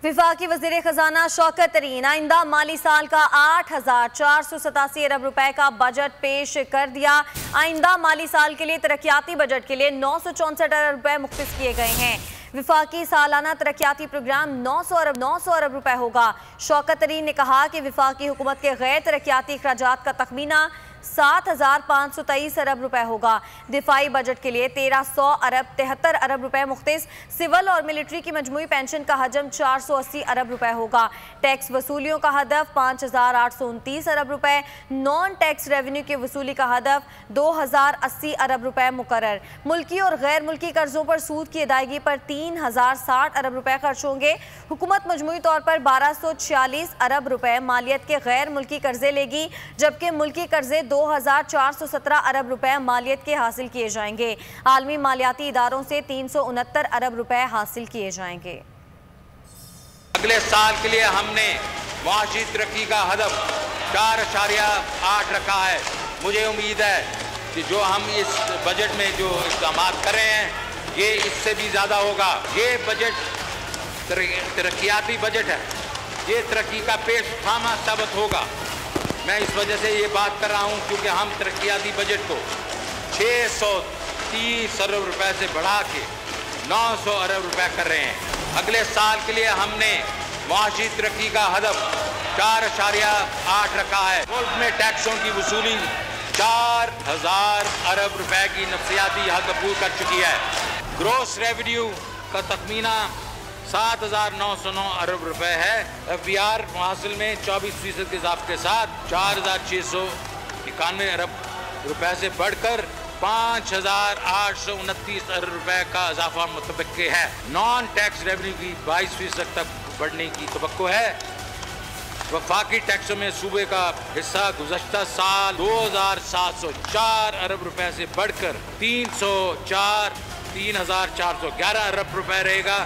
विफाकी वज़ीर खजाना शौकत तरीन आइंदा माली साल का 8,487 अरब रुपए का बजट पेश कर दिया। आइंदा माली साल के लिए तरक्याती बजट के लिए 964 अरब रुपए मुख्तस किए गए हैं। विफाकी सालाना तरक्याती प्रोग्राम 900 अरब रुपए होगा। शौकत तरीन ने कहा कि विफाकी हुकूमत के गैर तरक्याती अखराजात का तखमीना 7,523 अरब रुपए होगा। दिफाई बजट के लिए 1,373 अरब रुपए मुख्तस। सिविल और मिलिट्री की मजमूई पेंशन का हजम 480 अरब रुपए होगा। टैक्स वसूलियों का हदफ 5,829 अरब रुपए। नॉन टैक्स रेवेन्यू की वसूली का हदफ 2,080 अरब रुपए मुकर्रर। मुल्की और गैर मुल्की कर्जों पर सूद की अदायगी पर 3,060 अरब रुपए खर्च होंगे। हुकूमत मजमूई तौर पर 1,246 अरब रुपए मालियत के गैर मुल्की कर्जे लेगी, जबकि मुल्की कर्जे 2,417 अरब रुपए मालियत के हासिल किए जाएंगे। आलमी मालियाती इदारों से 369 अरब रुपए हासिल किए जाएंगे। अगले साल के लिए हमने मुआशी तरक्की का हदफ 4.8 रखा है। मुझे उम्मीद है कि जो हम इस बजट में जो इक़दाम कर रहे हैं ये इससे भी ज़्यादा होगा। ये बजट तरक्याती बजट है, ये तरक्की का पेशखाना साबित होगा। मैं इस वजह से ये बात कर रहा हूँ क्योंकि हम तरक्याती बजट को 630 अरब रुपए से बढ़ा के 900 अरब रुपए कर रहे हैं। अगले साल के लिए हमने मुआशी तरक्की का हदफ 4.8 रखा है। मुल्क में टैक्सों की वसूली 4,000 अरब रुपए की नफसियाती हद पूरी कर चुकी है। ग्रॉस रेवेन्यू का तखमीना 7,909 अरब रुपए है। FBR मुहासिल में 24% के इजाफे के साथ 4,691 अरब रुपए से बढ़कर 5,829 अरब रुपए का इजाफा मुतवक्के है। नॉन टैक्स रेवेन्यू की 22% तक बढ़ने की तवक्को है। वफाकी टैक्सों में सूबे का हिस्सा गुज़श्ता साल 2,704 अरब रुपए से बढ़कर 3,411 अरब रुपए रहेगा।